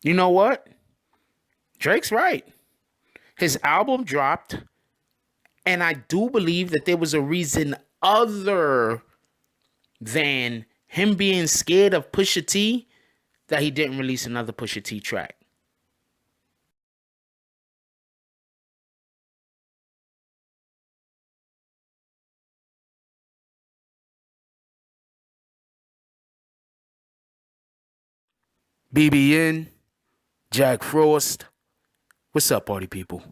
You know what? Drake's right. His album dropped, and I do believe that there was a reason other than him being scared of Pusha T that he didn't release another Pusha T track. BBN, Jack Frost. What's up, party people?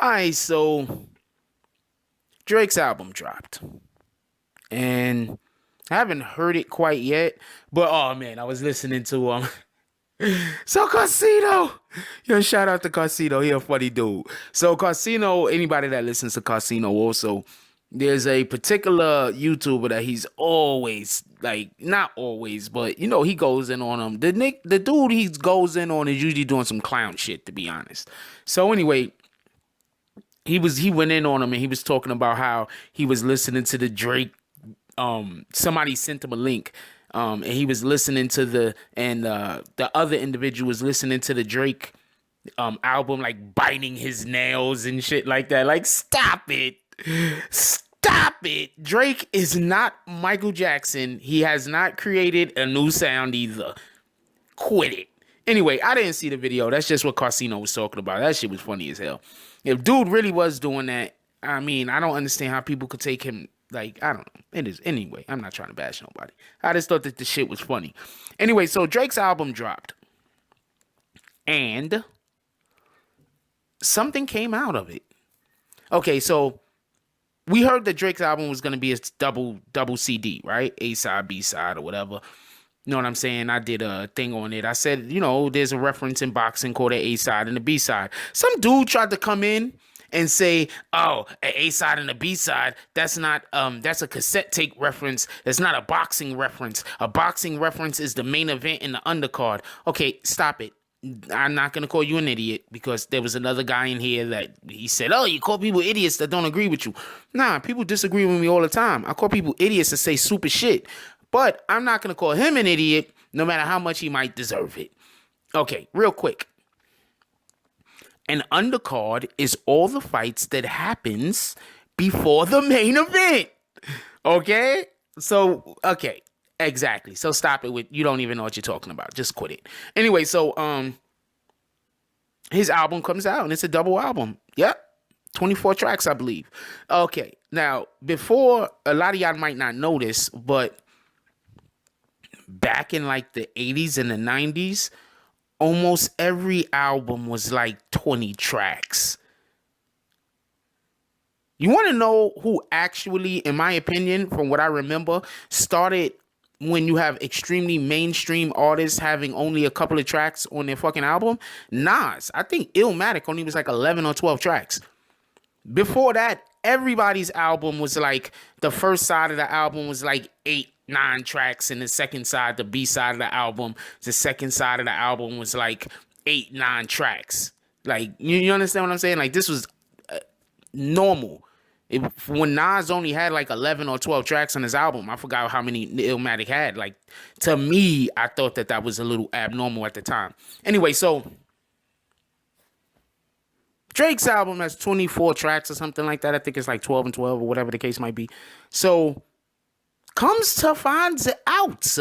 Alright, so Drake's album dropped. And I haven't heard it quite yet. But oh man, I was listening to So Casino, yo, shout out to Casino. He a funny dude. So Casino, anybody that listens to Casino, also, there's a particular YouTuber that he's always like, not always, but you know, he goes in on him. The dude he goes in on is usually doing some clown shit, to be honest. So anyway, he went in on him and he was talking about how he was listening to the Drake. Somebody sent him a link. And he was listening to the other individual was listening to the Drake album, like biting his nails and shit like that. Like, stop it. Stop it. Drake is not Michael Jackson. He has not created a new sound either. Quit it. Anyway, I didn't see the video. That's just what Carsino was talking about. That shit was funny as hell. If dude really was doing that, I mean, I don't understand how people could take him. Like, I don't know. It is. Anyway, I'm not trying to bash nobody. I just thought that the shit was funny. Anyway, so Drake's album dropped. And something came out of it. Okay, so we heard that Drake's album was going to be a double CD, right? A side, B side, or whatever. You know what I'm saying? I did a thing on it. I said, you know, there's a reference in boxing called the A side and the B side. Some dude tried to come in and say, oh, an A side and a B side, that's not that's a cassette tape reference. It's not a boxing reference. A boxing reference is the main event in the undercard. Okay, stop it. I'm not gonna call you an idiot because there was another guy in here that he said, oh, you call people idiots that don't agree with you. Nah, people disagree with me all the time. I call people idiots that say stupid shit. But I'm not gonna call him an idiot no matter how much he might deserve it. Okay, real quick. An undercard is all the fights that happens before the main event. Okay? So, okay. Exactly. So stop it with you don't even know what you're talking about. Just quit it. Anyway, so his album comes out and it's a double album. Yep. 24 tracks, I believe. Okay. Now, before a lot of y'all might not know this, but back in like the 80s and the 90s, almost every album was like 20 tracks. You want to know who actually, in my opinion, from what I remember, started when you have extremely mainstream artists having only a couple of tracks on their fucking album? Nas. I think Illmatic only was like 11 or 12 tracks. Before that, everybody's album was like, the first side of the album was like 8, 9 tracks, and the second side, the B side of the album, the second side of the album was like 8, 9 tracks. Like, you understand what I'm saying? Like, this was normal. When Nas only had like 11 or 12 tracks on his album, I forgot how many Illmatic had. Like, to me, I thought that that was a little abnormal at the time. Anyway, so Drake's album has 24 tracks or something like that. I think it's like 12 and 12 or whatever the case might be. So, comes to find out,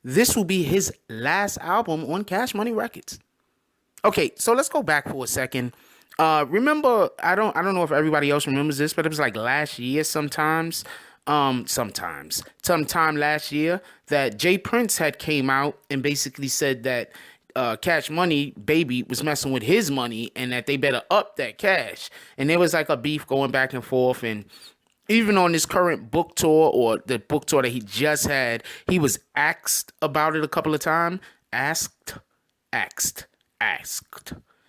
this will be his last album on Cash Money Records. Okay, so let's go back for a second. Remember, I don't know if everybody else remembers this, but it was like last year sometime last year that Jay Prince had came out and basically said that Cash Money Baby was messing with his money and that they better up that cash. And there was like a beef going back and forth, and even on this current book tour or the book tour that he just had, he was asked about it a couple of times. Asked.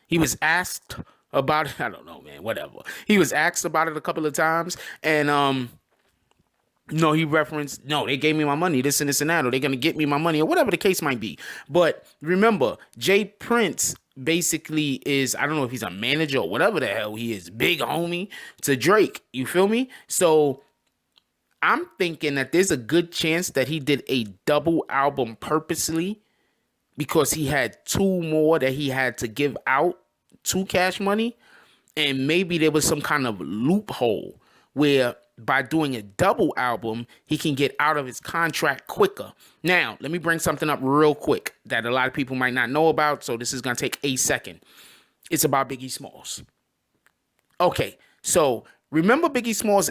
He was asked about it. I don't know, man. Whatever. He was asked about it a couple of times, and no, he referenced, no, they gave me my money, this and this and that, or they're gonna get me my money, or whatever the case might be. But remember, Jay Prince basically is, I don't know if he's a manager or whatever the hell he is, big homie to Drake. You feel me? So I'm thinking that there's a good chance that he did a double album purposely because he had two more that he had to give out to Cash Money. And maybe there was some kind of loophole where by doing a double album, he can get out of his contract quicker. Now, let me bring something up real quick that a lot of people might not know about. So this is going to take a second. It's about Biggie Smalls. Okay, so remember Biggie Smalls'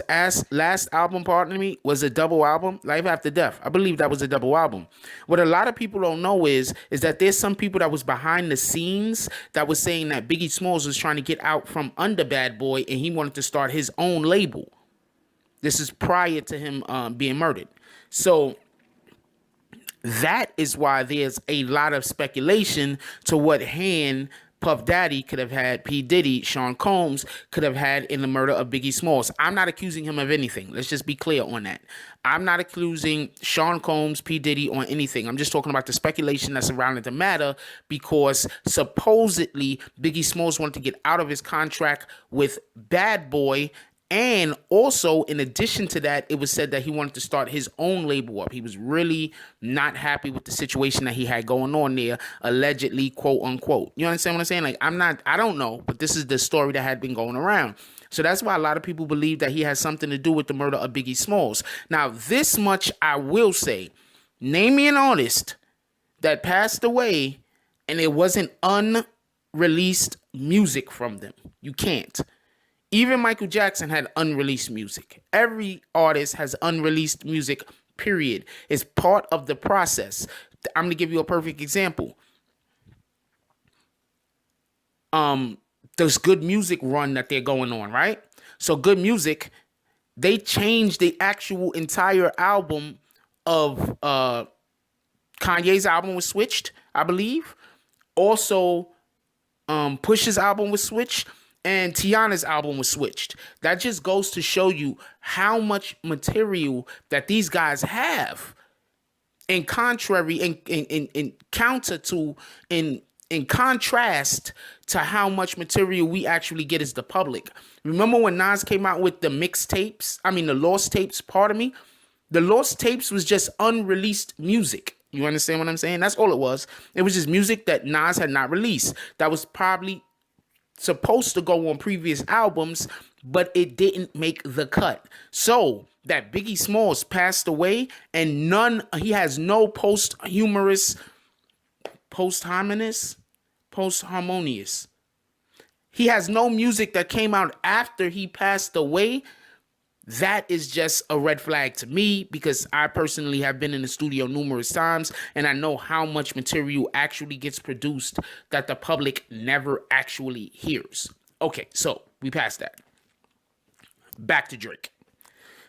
last album, Pardon Me, was a double album, Life After Death. I believe that was a double album. What a lot of people don't know is that there's some people that was behind the scenes that was saying that Biggie Smalls was trying to get out from under Bad Boy and he wanted to start his own label. This is prior to him being murdered. So that is why there's a lot of speculation to what hand Puff Daddy could have had, P. Diddy, Sean Combs could have had in the murder of Biggie Smalls. I'm not accusing him of anything. Let's just be clear on that. I'm not accusing Sean Combs, P. Diddy on anything. I'm just talking about the speculation that surrounded the matter because supposedly Biggie Smalls wanted to get out of his contract with Bad Boy. And also, in addition to that, it was said that he wanted to start his own label up. He was really not happy with the situation that he had going on there, allegedly, quote unquote. You understand what I'm saying? Like, I don't know, but this is the story that had been going around. So that's why a lot of people believe that he has something to do with the murder of Biggie Smalls. Now, this much I will say. Name me an artist that passed away and it wasn't unreleased music from them. You can't. Even Michael Jackson had unreleased music. Every artist has unreleased music, period. It's part of the process. I'm going to give you a perfect example. There's Good Music run that they're going on, right? So Good Music, they changed the actual entire album of Kanye's album was switched, I believe. Also, Push's album was switched. And Tiana's album was switched. That just goes to show you how much material that these guys have. In contrary, in counter to, in contrast to how much material we actually get as the public. Remember when Nas came out with the mixtapes? The Lost Tapes, pardon me? The Lost Tapes was just unreleased music. You understand what I'm saying? That's all it was. It was just music that Nas had not released. That was probably supposed to go on previous albums, but it didn't make the cut. So that Biggie Smalls passed away and he has no posthumous. He has no music that came out after he passed away. That is just a red flag to me because I personally have been in the studio numerous times and I know how much material actually gets produced that the public never actually hears. Okay, so we passed that. Back to Drake.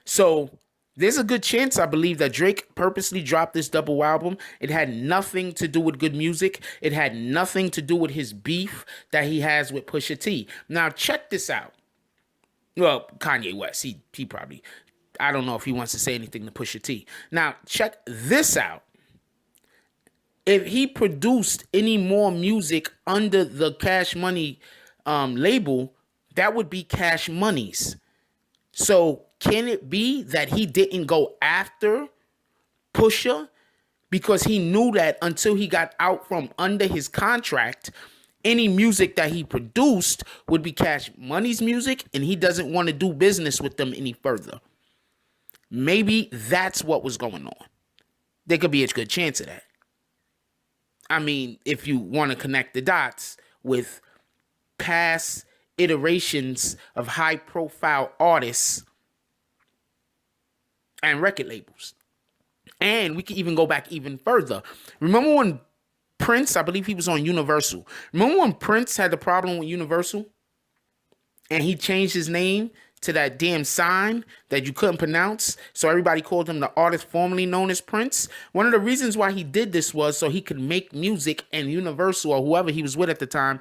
So there's a good chance, I believe, that Drake purposely dropped this double album. It had nothing to do with Good Music. It had nothing to do with his beef that he has with Pusha T. Now, check this out. Well, Kanye West, he probably, I don't know if he wants to say anything to Pusha T. Now, check this out. If he produced any more music under the Cash Money label, that would be Cash Money's. So, can it be that he didn't go after Pusha because he knew that until he got out from under his contract, any music that he produced would be Cash Money's music, and he doesn't want to do business with them any further? Maybe that's what was going on. There could be a good chance of that. If you want to connect the dots with past iterations of high-profile artists and record labels. And we can even go back even further. Remember when Prince, I believe he was on Universal. Remember when Prince had the problem with Universal? And he changed his name to that damn sign that you couldn't pronounce. So everybody called him the artist formerly known as Prince. One of the reasons why he did this was so he could make music and Universal or whoever he was with at the time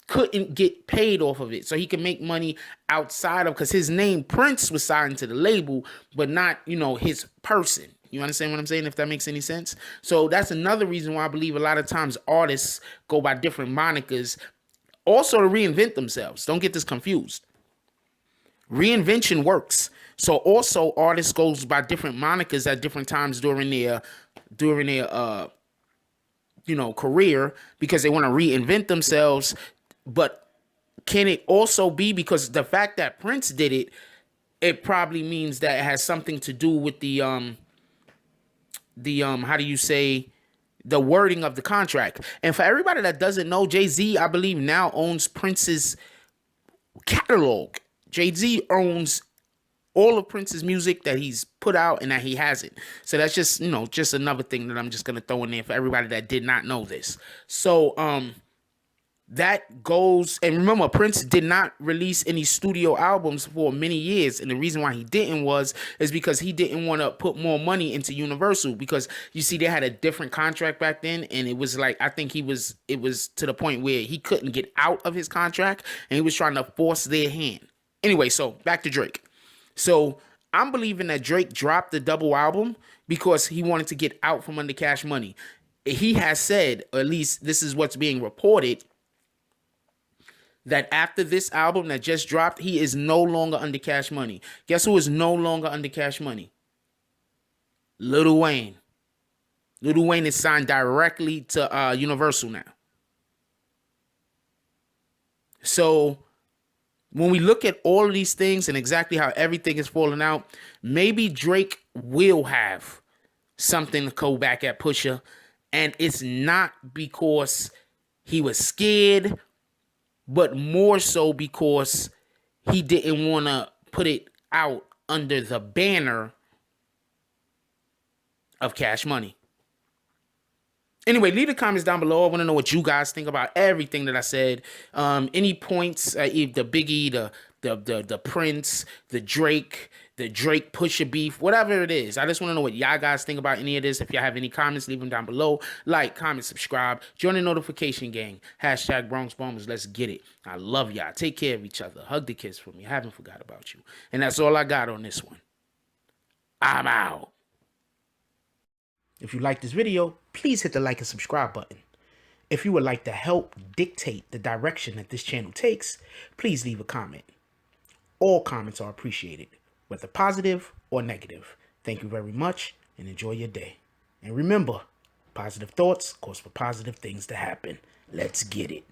couldn't get paid off of it. So he could make money outside of, because his name Prince was signed to the label, but not, his person. You understand what I'm saying? If that makes any sense. So that's another reason why I believe a lot of times artists go by different monikers also to reinvent themselves. Don't get this confused. Reinvention works. So also artists goes by different monikers at different times during their career because they want to reinvent themselves. But can it also be because the fact that Prince did it, it probably means that it has something to do with the how do you say, the wording of the contract. And for everybody that doesn't know, Jay-Z, I believe, now owns Prince's catalog. Jay-Z owns all of Prince's music that he's put out and that he hasn't. So that's just, just another thing that I'm just gonna throw in there for everybody that did not know this. So that goes, and remember, Prince did not release any studio albums for many years, and the reason why he didn't is because he didn't want to put more money into Universal, because you see they had a different contract back then, and it was like, I think it was to the point where he couldn't get out of his contract, and he was trying to force their hand. Anyway, so back to Drake. So I'm believing that Drake dropped the double album because he wanted to get out from under Cash Money. He has said, or at least this is what's being reported, that after this album that just dropped, he is no longer under Cash Money. Guess who is no longer under Cash Money? Lil Wayne. Lil Wayne is signed directly to Universal now. So when we look at all of these things and exactly how everything is falling out, maybe Drake will have something to go back at Pusha. And it's not because he was scared, but more so because he didn't want to put it out under the banner of Cash Money. Anyway, leave the comments down below. I want to know what you guys think about everything that I said. Any points, the Biggie, the Prince, the Drake Pusha beef, whatever it is. I just want to know what y'all guys think about any of this. If y'all have any comments, leave them down below. Like, comment, subscribe, join the notification gang. # Bronx Bombers. Let's get it. I love y'all. Take care of each other. Hug the kids for me. I haven't forgot about you. And that's all I got on this one. I'm out. If you like this video, please hit the like and subscribe button. If you would like to help dictate the direction that this channel takes, please leave a comment. All comments are appreciated, whether positive or negative. Thank you very much and enjoy your day. And remember, positive thoughts cause for positive things to happen. Let's get it.